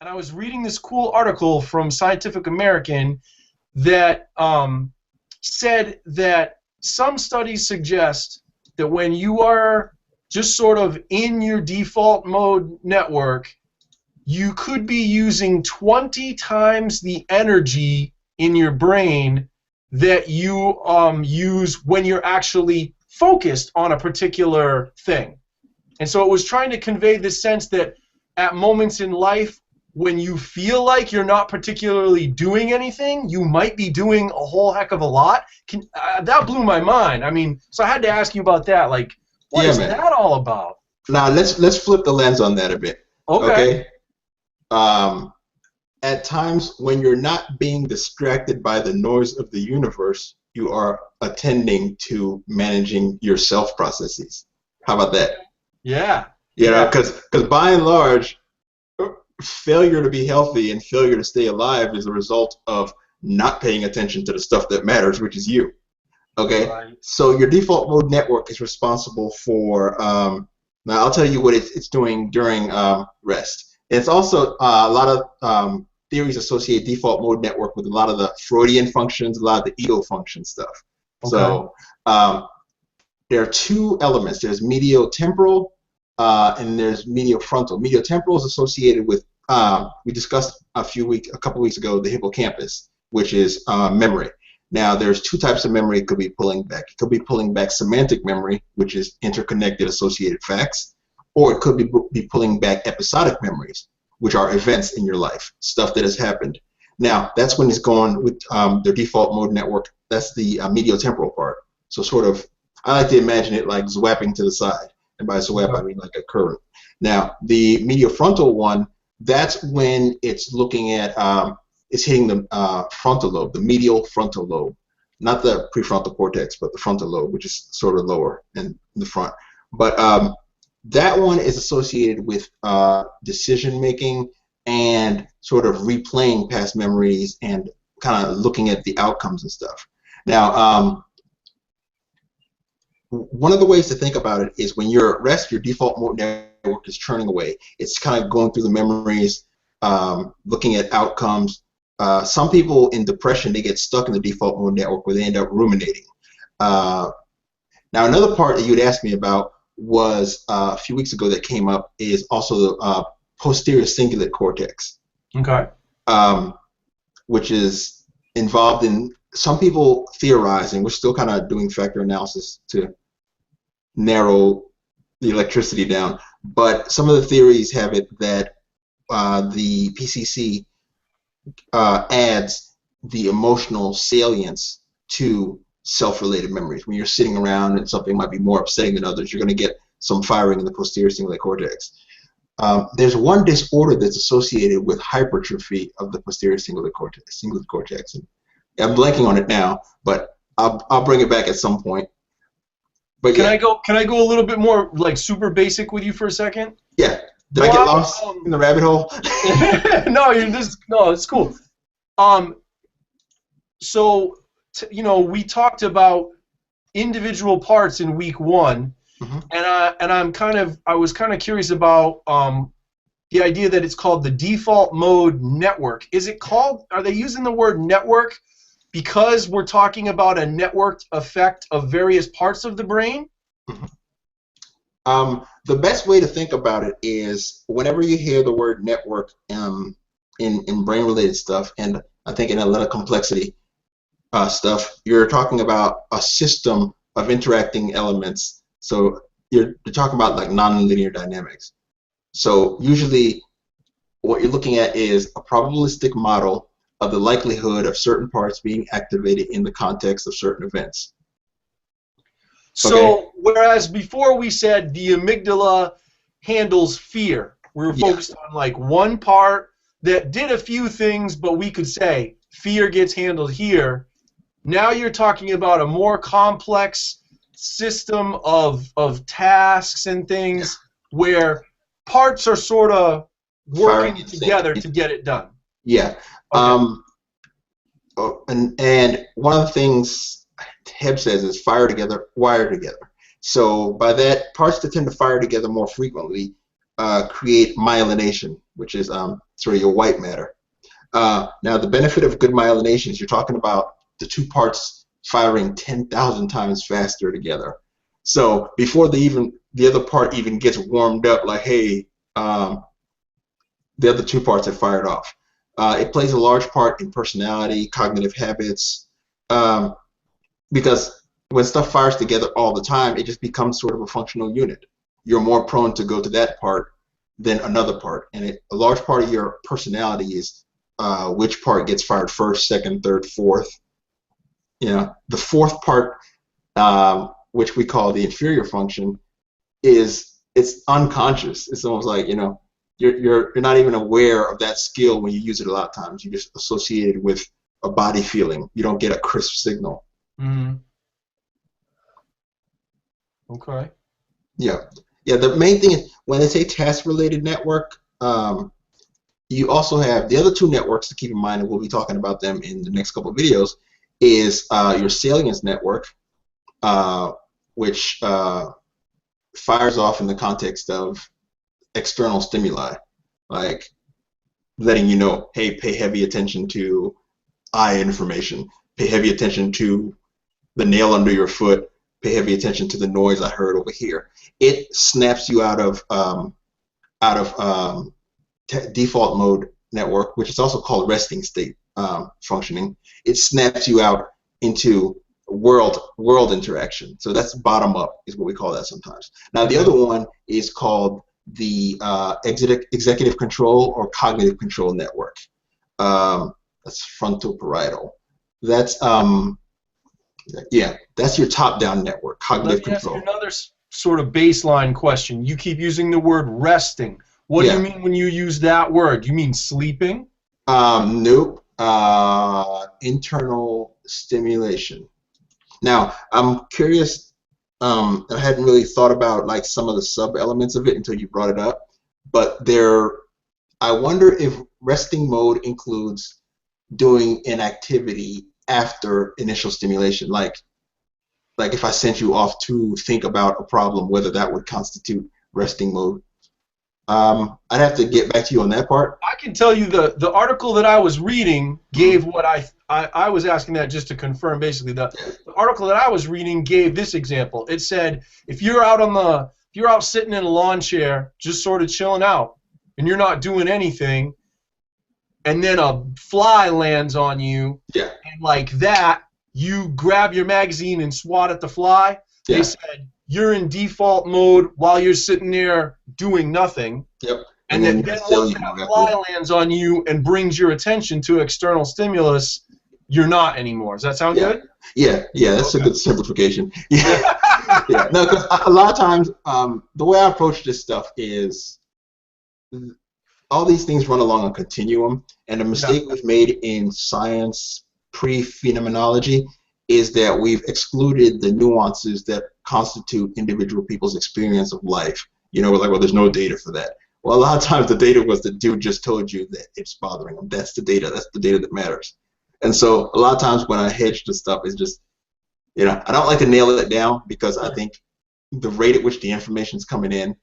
and I was reading this cool article from Scientific American that said that some studies suggest that when you are just sort of in your default mode network, you could be using 20 times the energy in your brain that you use when you're actually focused on a particular thing. And so it was trying to convey this sense that at moments in life when you feel like you're not particularly doing anything, you might be doing a whole heck of a lot. That blew my mind. I mean, so I had to ask you about that. Like, what is that all about? Now let's flip the lens on that a bit. Okay. At times when you're not being distracted by the noise of the universe, you are attending to managing your self processes. How about that? Yeah. You know, because by and large, failure to be healthy and failure to stay alive is a result of not paying attention to the stuff that matters, which is you. Okay? Right. So your default mode network is responsible for, now I'll tell you what it's doing during rest. It's also a lot of theories associate default mode network with a lot of the Freudian functions, a lot of the ego function stuff. Okay. So there are two elements. There's mediotemporal and there's mediofrontal. Mediotemporal is associated with, we discussed a couple weeks ago, the hippocampus, which is memory. Now, there's two types of memory it could be pulling back. It could be pulling back semantic memory, which is interconnected associated facts, or it could be pulling back episodic memories, which are events in your life, stuff that has happened. Now, that's when it's going with their default mode network. That's the mediotemporal part. So sort of, I like to imagine it like zwapping to the side. And by zwap, I mean like a current. Now, the mediofrontal one, that's when it's looking at, it's hitting the frontal lobe, the medial frontal lobe. Not the prefrontal cortex, but the frontal lobe, which is sort of lower in the front. But that one is associated with decision making and sort of replaying past memories and kind of looking at the outcomes and stuff. Now, one of the ways to think about it is when you're at rest, your default mode network is churning away. It's kind of going through the memories, looking at outcomes. Some people in depression, they get stuck in the default mode network where they end up ruminating. Now, another part that you had asked me about was a few weeks ago that came up is also the posterior cingulate cortex. Okay. Which is involved in, some people theorizing, we're still kind of doing factor analysis to narrow the electricity down, but some of the theories have it that the PCC adds the emotional salience to self-related memories. When you're sitting around and something might be more upsetting than others, you're going to get some firing in the posterior cingulate cortex. There's one disorder that's associated with hypertrophy of the posterior cingulate cortex. And I'm blanking on it now, but I'll bring it back at some point. But can I go a little bit more like super basic with you for a second? Yeah. Did I get lost in the rabbit hole? No, it's cool. So you know, we talked about individual parts in week 1, and I was kind of curious about the idea that it's called the default mode network. Is it called? Are they using the word network because we're talking about a networked effect of various parts of the brain? The best way to think about it is whenever you hear the word network in brain-related stuff, and I think in a lot of complexity stuff, you're talking about a system of interacting elements. So you're talking about like nonlinear dynamics. So usually what you're looking at is a probabilistic model of the likelihood of certain parts being activated in the context of certain events. So whereas before we said the amygdala handles fear, we were focused on like one part that did a few things, but we could say fear gets handled here. Now you're talking about a more complex system of tasks and things where parts are sort of working together to get it done. Yeah. Okay. And one of the things Heb says is fire together, wire together. So by that, parts that tend to fire together more frequently create myelination, which is sort of your white matter. Now, the benefit of good myelination is you're talking about the two parts firing 10,000 times faster together. So before the other part even gets warmed up, like, hey, the other two parts have fired off. It plays a large part in personality, cognitive habits, because when stuff fires together all the time, it just becomes sort of a functional unit. You're more prone to go to that part than another part, and a large part of your personality is which part gets fired first, second, third, fourth. You know, the fourth part, which we call the inferior function, it's unconscious. It's almost like, you know, you're not even aware of that skill when you use it a lot of times. You just associate it with a body feeling. You don't get a crisp signal. Mm-hmm. Okay. Yeah. Yeah, the main thing is when they say task-related network, you also have the other two networks to keep in mind, and we'll be talking about them in the next couple of videos, is your salience network, which fires off in the context of external stimuli, like letting you know, hey, pay heavy attention to eye information, pay heavy attention to the nail under your foot, pay heavy attention to the noise I heard over here. It snaps you out of default mode network, which is also called resting state functioning. It snaps you out into world interaction. So that's bottom up is what we call that sometimes. Now the other one is called the executive control or cognitive control network. That's frontal parietal. That's yeah, that's your top-down network, cognitive control. Let me ask you another sort of baseline question. You keep using the word resting. What do you mean when you use that word? You mean sleeping? Nope. Internal stimulation. Now, I'm curious. I hadn't really thought about like some of the sub-elements of it until you brought it up. But I wonder if resting mode includes doing an activity after initial stimulation, like if I sent you off to think about a problem, whether that would constitute resting mode. I'd have to get back to you on that part. I can tell you the article that I was reading gave what I was asking that just to confirm. Basically, the article that I was reading gave this example. It said if you're out sitting in a lawn chair, just sort of chilling out, and you're not doing anything, and then a fly lands on you, and like that, you grab your magazine and swat at the fly. They said you're in default mode while you're sitting there doing nothing. Yep. And then once that fly lands on you and brings your attention to external stimulus, you're not anymore. Does that sound good? Yeah, that's a good simplification. Yeah, yeah. No, because a lot of times the way I approach this stuff is all these things run along a continuum, and the mistake we've made in science pre-phenomenology is that we've excluded the nuances that constitute individual people's experience of life. You know, we're like, well, there's no data for that. Well, a lot of times the data was the dude just told you that it's bothering him. That's the data. That's the data that matters. And so a lot of times when I hedge the stuff, it's just, you know, I don't like to nail it down because I think the rate at which the information is coming in,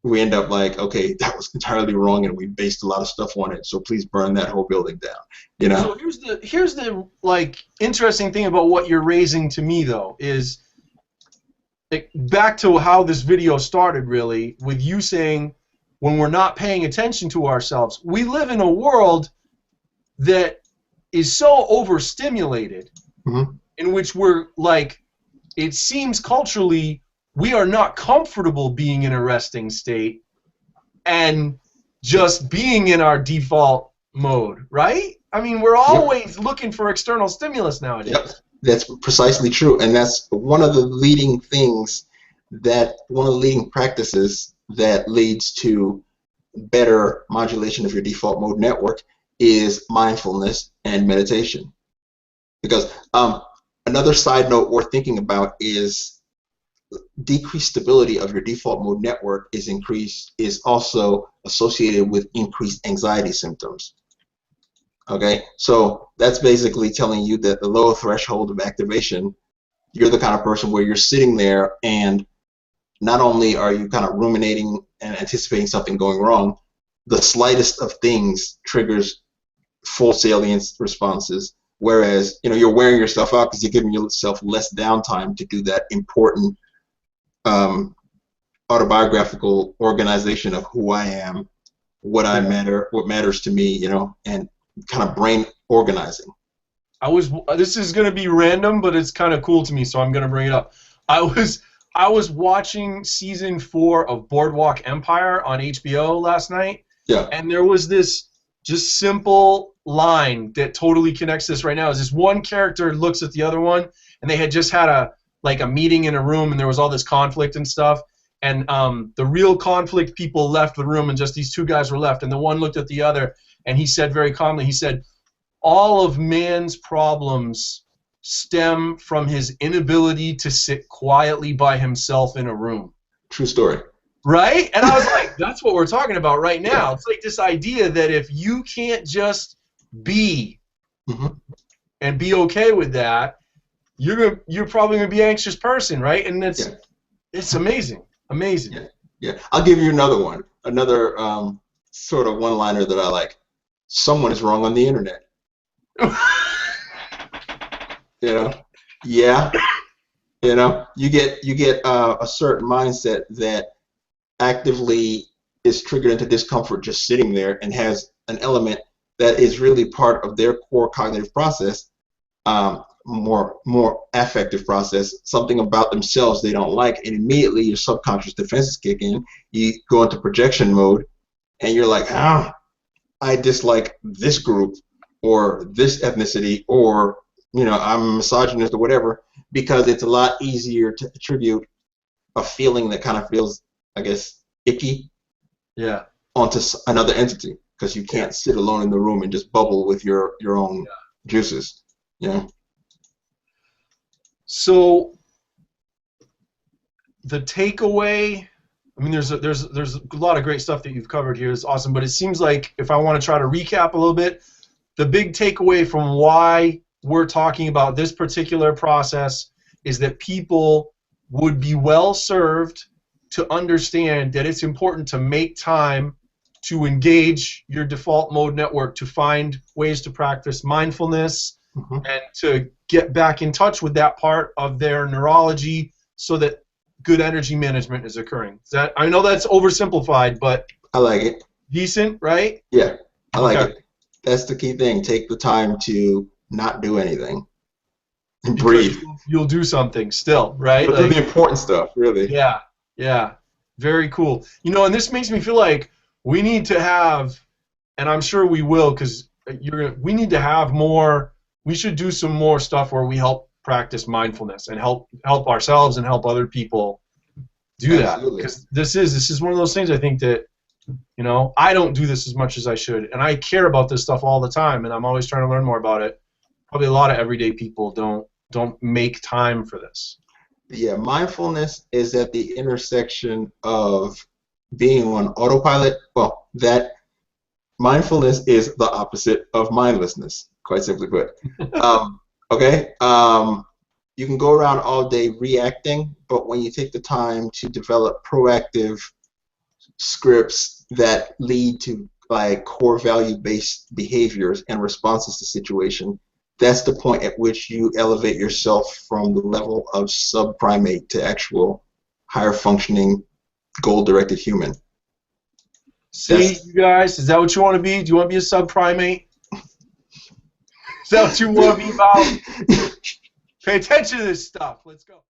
we end up like, okay, that was entirely wrong, and we based a lot of stuff on it. So please burn that whole building down. You know. So here's the like interesting thing about what you're raising to me though is back to how this video started really with you saying when we're not paying attention to ourselves, we live in a world that is so overstimulated, in which we're like, it seems culturally we are not comfortable being in a resting state and just being in our default mode, right? I mean, we're always looking for external stimulus nowadays. Yep. That's precisely true, and that's one of the leading practices that leads to better modulation of your default mode network is mindfulness and meditation. Because another side note worth thinking about is decreased stability of your default mode network is also associated with increased anxiety symptoms. Okay, so that's basically telling you that the lower threshold of activation, you're the kind of person where you're sitting there and not only are you kind of ruminating and anticipating something going wrong, the slightest of things triggers full salience responses. Whereas, you're wearing yourself out because you're giving yourself less downtime to do that important autobiographical organization of who I am, what I matter, what matters to me, and kind of brain organizing. This is going to be random, but it's kind of cool to me, so I'm going to bring it up. I was watching season 4 of Boardwalk Empire on HBO last night, and there was this just simple line that totally connects this right now. Is this one character looks at the other one, and they had just had a meeting in a room, and there was all this conflict and stuff, and the real conflict people left the room, and just these two guys were left, and the one looked at the other, and he said very calmly, he said, all of man's problems stem from his inability to sit quietly by himself in a room. True story. Right? And I was like, that's what we're talking about right now. It's like this idea that if you can't just be and be okay with that, you're probably going to be an anxious person, right? And it's amazing. Amazing. Yeah. I'll give you another one. Another sort of one-liner that I like. Someone is wrong on the internet. You get a certain mindset that actively is triggered into discomfort just sitting there and has an element that is really part of their core cognitive process, more affective process, something about themselves they don't like, and immediately your subconscious defenses kick in. You go into projection mode, and you're like, I dislike this group or this ethnicity, or I'm a misogynist or whatever, because it's a lot easier to attribute a feeling that kind of feels, I guess, icky onto another entity, because you can't sit alone in the room and just bubble with your own juices. So the takeaway, I mean, there's a lot of great stuff that you've covered here. It's awesome, but it seems like if I want to try to recap a little bit, the big takeaway from why we're talking about this particular process is that people would be well served to understand that it's important to make time to engage your default mode network, to find ways to practice mindfulness and to get back in touch with that part of their neurology so that good energy management is occurring. I know that's oversimplified, but I like it. Decent, right? Yeah, I like it. That's the key thing. Take the time to not do anything and breathe. You'll do something still, right? But the important stuff, really. Yeah. Very cool. And this makes me feel like we need to have, and I'm sure we will, because we need to have more. We should do some more stuff where we help practice mindfulness and help ourselves and help other people do that. Because this is one of those things I think that I don't do this as much as I should, and I care about this stuff all the time, and I'm always trying to learn more about it. Probably a lot of everyday people don't make time for this. Yeah, mindfulness is at the intersection of being on autopilot. Well, that mindfulness is the opposite of mindlessness, quite simply put. You can go around all day reacting, but when you take the time to develop proactive scripts that lead to core value-based behaviors and responses to situation, that's the point at which you elevate yourself from the level of subprimate to actual higher functioning goal-directed human. See, you guys, is that what you want to be? Do you want to be a subprimate? Is that what you want to be about? Pay attention to this stuff. Let's go.